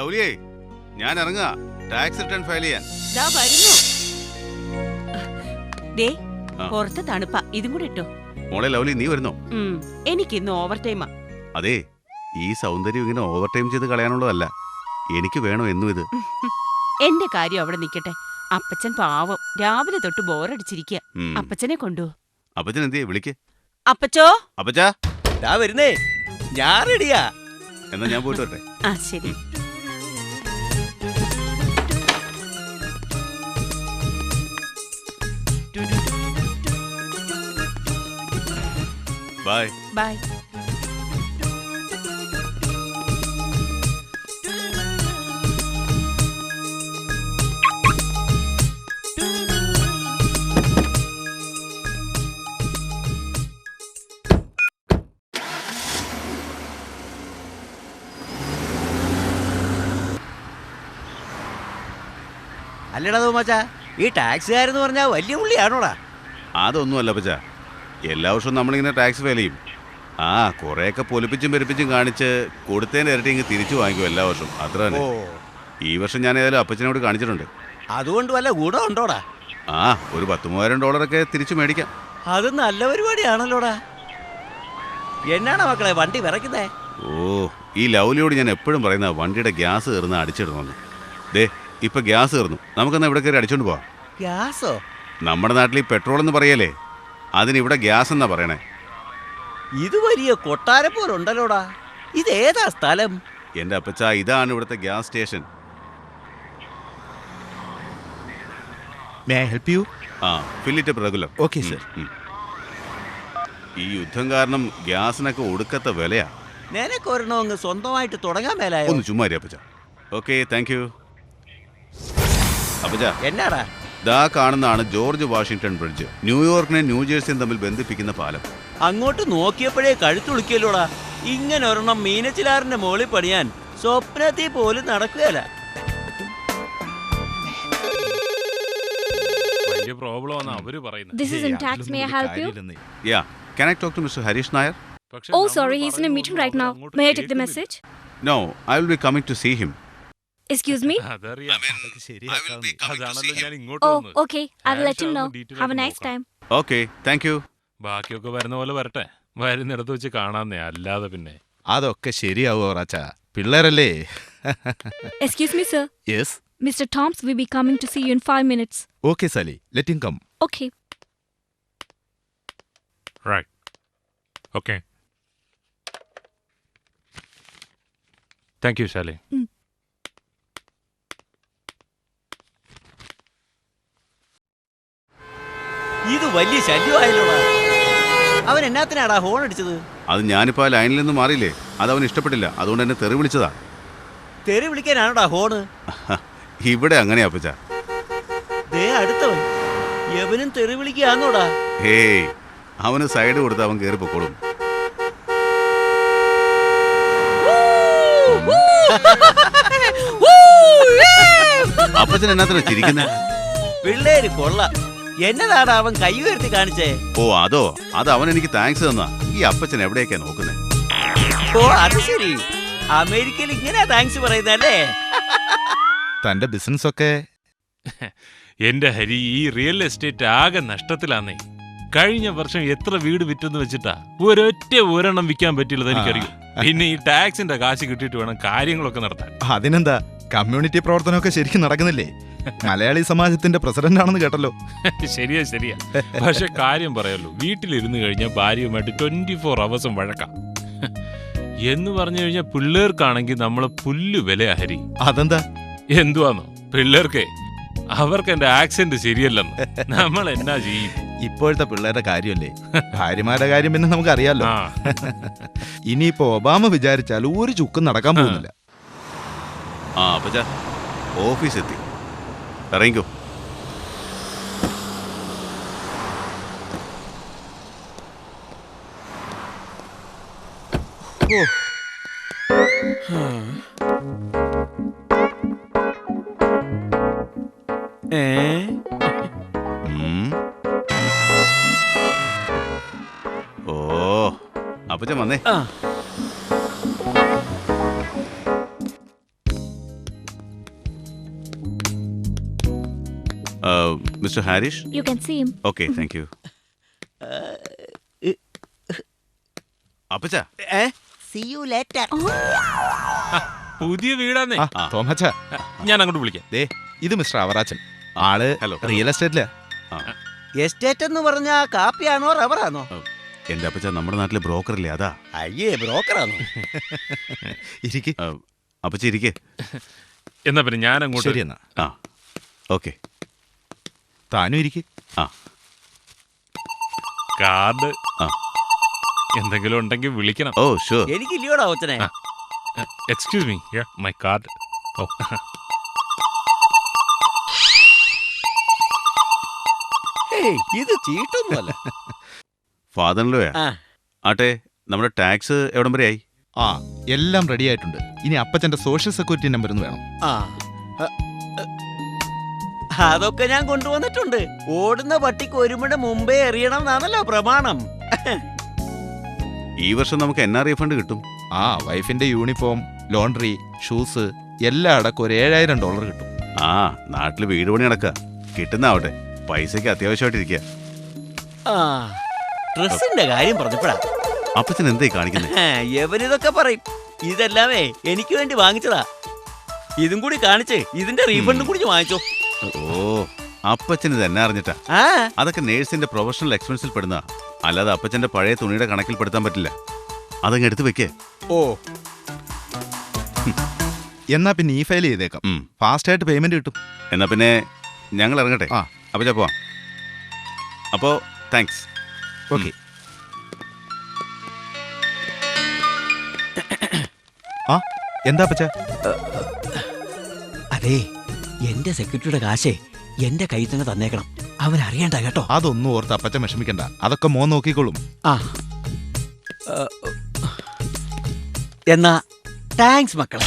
ലൗലിയേ, ഞാൻ ഇറങ്ങാ tax return file ചെയ്യാൻ. പുറത്ത് തണുപ്പാ, ഇതും കൂടെ ഇട്ടോ. മോളെ ലൗലി, നീ വരുന്നോ? എനിക്ക് ഇന്ന് ഓവർ ടൈമാ. അതെ, ഈ സൗന്ദര്യം ഇങ്ങനെ ഓവർ ടൈം ചെയ്ത് കളയാനുള്ളതല്ല, എനിക്ക് വേണോ എന്നും ഇത്. എന്റെ കാര്യം അവിടെ നിക്കട്ടെ. അപ്പച്ചൻ പാവം രാവിലെ തൊട്ട് ബോറടിച്ചിരിക്കുക. അപ്പച്ചനെ കൊണ്ടു. അപ്പച്ചൻ എന്തിയെ? വിളിക്ക്. അപ്പച്ചോ. അപ്പച്ചാ വരുന്നേ, ഞാൻ റെഡിയാ. എന്നാ ഞാൻ പോയിട്ട് വരട്ടെ. ആ ശരി. Bye bye. അല്ലടാ തോമാച്ചാ, ഈ ടാക്സുകാരെന്ന് പറഞ്ഞാൽ വലിയ പുള്ളിയാണോടാ? അതൊന്നുമല്ല അപ്പച്ചാ, എല്ലാ വർഷവും നമ്മളിങ്ങനെ ടാക്സ് ഫയൽ ചെയ്യും. കുറെയൊക്കെ പൊലിപ്പിച്ചും പെരുപ്പിച്ചും കാണിച്ച് കൊടുത്തതിന്റെ ഇരട്ടി ഇങ്ങ് തിരിച്ചു വാങ്ങിക്കും എല്ലാ വർഷവും, അത്ര തന്നെ. ഈ വർഷം ഞാൻ ഏതായാലും അപ്പച്ചനോട് കാണിച്ചിട്ടുണ്ട്. അതുകൊണ്ട് വല്ല ഗുണം ഉണ്ടോടാ? ഒരു $10,000 തിരിച്ചു മേടിക്കാം. അത് നല്ല പരിപാടിയാണല്ലോടാ. എന്നാണ് മക്കളെ വണ്ടി വിറയ്ക്കുന്നേ? ഈ ലൗലിയോട് ഞാൻ എപ്പോഴും പറയുന്ന വണ്ടിയുടെ ഗ്യാസ് കയറുന്ന അടിച്ചിടണമെന്ന്. ദേ, ഇപ്പൊ ഗ്യാസ് കയറുന്നു, നമുക്കെന്നാ ഇവിടെ കയറി അടിച്ചോണ്ട് പോവാം. ഗ്യാസോ? നമ്മുടെ നാട്ടിൽ ഈ പെട്രോൾ എന്ന് പറയല്ലേ, അതിനിവിടെ ഗ്യാസ് എന്നാ പറയണേ. ഇത് വലിയ കൊട്ടാരം പോലെ ഉണ്ടല്ലോടാ. ഇതേതാ സ്ഥലം? എന്റെ അപ്പച്ചാ, ഇതാണ് ഇവിടുത്തെ gas station. May I help you? fill it up regular. Okay, sir. ഈ യുദ്ധം കാരണം ഗ്യാസിനൊക്കെ ഒടുക്കത്തെ വിലയാ. നിനക്കൊരെണ്ണം അങ്ങ് സ്വന്തമായിട്ട് തുടങ്ങാൻ മേലായോ? ഒന്ന് ചുമ്മാ അപ്പച്ചാ. Okay, thank you. അപ്പച്ചാ, എന്നാടാ? ദാ കാണുന്നതാണ് ജോർജ് വാഷിംഗ്ടൺ ബ്രിഡ്ജ്, ന്യൂയോർക്കിനെ ന്യൂജേഴ്സിയും തമ്മിൽ ബന്ധിപ്പിക്കുന്ന പാലം. അങ്ങോട്ട് നോക്കിയപ്പോഴേ കഴുത്തുളിക്കല്ലോടാ. ഇങ്ങനെ ഒരെണ്ണം മീനച്ചിലാറിന്റെ മുകളിൽ പണിയാൻ സ്വപ്നത്തിൽ പോലും നടക്കുകയല്ല. This is in tax. May I help you? Yeah, can I talk to Mr. Harish Nair? Oh, sorry, he's in a meeting right now. May I take the message? No, I will be coming to see him. Excuse me? I will be coming to see him. Oh, okay. I will let him know. Have a nice time. Okay, thank you. ബാക്കിയൊക്കെ വരുന്ന പോലെ വരട്ടെ, വരുന്നിടത്ത് വെച്ച് കാണാന്നേ, അല്ലാതെ പിന്നെ. അതൊക്കെ ശരിയാവോ റാച്ചാ, പിള്ളേരല്ലേ. Excuse me, sir. Yes. Mr. Toms will be coming to see you in 5 minutes. Okay, Sally. Let him come. Okay. Right. Okay. Thank you, Sally. ഇത് വലിയ ശല്യമായല്ലോടാ. അവൻ എന്നാത്തിനാടാ ഹോൺ അടിച്ചത്? അത് ഞാനിപ്പോ ആ ലൈനിൽ നിന്ന് മാറിയില്ലേ, അത് അവന് ഇഷ്ടപ്പെട്ടില്ല, അതുകൊണ്ട് എന്നെ തെറി വിളിച്ചതാ. തെറി വിളിക്കാനാണോടാ ഹോണ്? ഇവിടെ അങ്ങനെയാ അപ്പച്ചാ. ദേ അടുത്തവൻ, എവനും തെറി വിളിക്കാന്നോടാ. ഹേയ്, അവന് സൈഡ് കൊടുത്ത് അവൻ കേറി പൊക്കോളും. അപ്പച്ചൻ എന്നാത്തിനാ ചിരിക്കുന്നെ? പിള്ളേര് കൊള്ള. എന്നതാടാ അവൻ കൈ ഉയർത്തി കാണിച്ചേ? അതോ, അത് അവൻ എനിക്ക് താങ്ക്സ് തന്നാ. ഈ അപ്പച്ചൻ എവിടെയൊക്കെയാ നോക്കുന്നേ? അത് ശരി, അമേരിക്കയിൽ ഇങ്ങനെ താങ്ക്സ് പറയുന്നല്ലേ. തന്റെ ബിസിനസ് ഒക്കെ. എന്റെ ഹരി, ഈ റിയൽ എസ്റ്റേറ്റ് ആകെ നഷ്ടത്തിലാന്നേ. കഴിഞ്ഞ വർഷം എത്ര വീട് വിറ്റെന്ന് വെച്ചിട്ടാ ഒരെണ്ണം വിൽക്കാൻ പറ്റില്ലത് എനിക്കറിയും. പിന്നെ ഈ ടാക്സിന്റെ കാശ് കിട്ടിയിട്ട് വേണം കാര്യങ്ങളൊക്കെ നടത്താൻ. അതിനെന്താ, കമ്മ്യൂണിറ്റി പ്രവർത്തനമൊക്കെ ശരിക്കും നടക്കുന്നില്ലേ? മലയാളി സമാജത്തിന്റെ പ്രസിഡന്റ് ആണെന്ന് കേട്ടല്ലോ. ശരിയാ. പക്ഷെ കാര്യം പറയല്ലോ, വീട്ടിലിരുന്ന് കഴിഞ്ഞാൽ ഭാര്യയുമായിട്ട് 24 hours വഴക്കാം. എന്ന് പറഞ്ഞു കഴിഞ്ഞാൽ പിള്ളേർക്കാണെങ്കിൽ നമ്മളെ പുല്ലു വിലയാ ഹരി. അതെന്താ? എന്തുവാന്നോ, പിള്ളേർക്ക് അവർക്ക് എന്റെ ആക്സെന്റ് ശരിയല്ലെന്ന്. നമ്മൾ എന്നാ ചെയ്യും? ഇപ്പോഴത്തെ പിള്ളേരുടെ കാര്യമല്ലേ, ഭാര്യമാരുടെ കാര്യം പിന്നെ നമുക്കറിയാലോ. ഇനിയിപ്പോ ഒബാമ വിചാരിച്ചാൽ ഒരു ചുക്കും നടക്കാൻ പോകുന്നില്ല. അപ്പച്ചാ, ഓഫീസ് എത്തി, ഇറങ്ങിക്കോ. അപ്പച്ചാ വന്നേ. Mister Harish. You can see him. Okay, thank U. അപ്പച്ച, See you later. പുതിയ വീടാന്നേ. ആ തോമച്ച, ഞാൻ അങ്ങോട്ട് വിളിക്കാം. ദേ ഇത് മിസ്റ്റർ അവറാച്ചൻ. ആള് ഹലോ. റിയൽ എസ്റ്റേറ്റിലാ. എസ്റ്റേറ്റ് എന്ന് പറഞ്ഞാ കാപ്പിയാണോ റബ്ബറാണോ? എന്റെ അപ്പച്ച നമ്മുടെ നാട്ടിലെ ബ്രോക്കർ ഇല്ലേ, അതാ. അയ്യേ, ബ്രോക്കറാണോ? ഇരിക്ക്. അപ്പച്ച ഇരിക്കേ. എന്നാ പിന്നെ ഞാൻ അങ്ങോട്ട്. ശരി എന്നാ. ആ, ഓക്കെ. താനും ഇരിക്ക്. ആ, കാർഡ് ആ. എന്തെങ്കിലും ഉണ്ടെങ്കിൽ വിളിക്കണം. Oh sure. എനിക്കില്ലയോടാ ഒച്ചനെ. Excuse me, my card. ഓ, ഇത് ചീട്ടൊന്നുമല്ല. ഫാദറിലോയാ? ആ. ആട്ടെ, നമ്മുടെ ടാക്സ് എവിടം വരെ ആയി? ആ എല്ലാം റെഡി ആയിട്ടുണ്ട്. ഇനി അപ്പച്ചന്റെ സോഷ്യൽ സെക്യൂരിറ്റി നമ്പർ ഒന്ന് വേണം. ആ, അതൊക്കെ ഞാൻ കൊണ്ടുവന്നിട്ടുണ്ട്. ഓടുന്ന പട്ടിക്ക് ഒരു മണി മുമ്പേ എറിയണം എന്നാണല്ലോ പ്രമാണം. ഈ വർഷം നമുക്ക് NRE ഫണ്ട് കിട്ടും. ആ വൈഫിന്റെ യൂണിഫോം, ലോണ്ടറി, ഷൂസ് എല്ലാം അടക്കം ഒരു $7,000 കിട്ടും. ആ, നാട്ടില് വീട് പണി നടക്കുക. കിട്ടുന്നാവട്ടെ, പൈസക്ക് അത്യാവശ്യമായിട്ടിരിക്കുക. ആ, ഡ്രസ്സിന്റെ കാര്യം പറഞ്ഞപ്പോഴാ അപ്പച്ചൻ എന്തായി കാണിക്കുന്നത്? എവനിതൊക്കെ പറയും. ഇതെല്ലാമേ എനിക്ക് വേണ്ടി വാങ്ങിച്ചതാ. ഇതും കൂടി കാണിച്ച് ഇതിന്റെ റീഫണ്ടും കൂടി വാങ്ങിച്ചോ. ഓ, അപ്പച്ചൻ ഇത് എന്നെ അറിഞ്ഞിട്ടാ. ആ, അതൊക്കെ നേഴ്സിന്റെ പ്രൊഫഷണൽ എക്സ്പെൻസിൽ പെടുന്ന, അല്ലാതെ അപ്പച്ചന്റെ പഴയ തുണിയുടെ കണക്കിൽ പെടുത്താൻ പറ്റില്ല. അതങ്ങ് എടുത്തു വെക്കേ. ഓ, എന്നാ പിന്നെ ഈ ഫയൽ ചെയ്തേക്കാം. ഫാസ്റ്റ് ആയിട്ട് പേയ്മെന്റ് കിട്ടും. എന്നാ പിന്നെ ഞങ്ങൾ ഇറങ്ങട്ടെ. ആ. അപ്പച്ച പോവാം. അപ്പോ താങ്ക്സ്. ഓക്കെ. ആ എന്താ അപ്പച്ച? അതെ, എന്റെ സെക്യൂരിറ്റിയുടെ കാശേ എന്റെ കയ്യിൽ തന്നെ തന്നേക്കണം. അവനറിയണ്ട കേട്ടോ. അതൊന്നും ഓർത്ത് അപ്പച്ച വിഷമിക്കണ്ട. അതൊക്കെ മോൻ നോക്കിക്കോളും. ആ, എന്നാ താങ്ക്സ് മക്കളെ.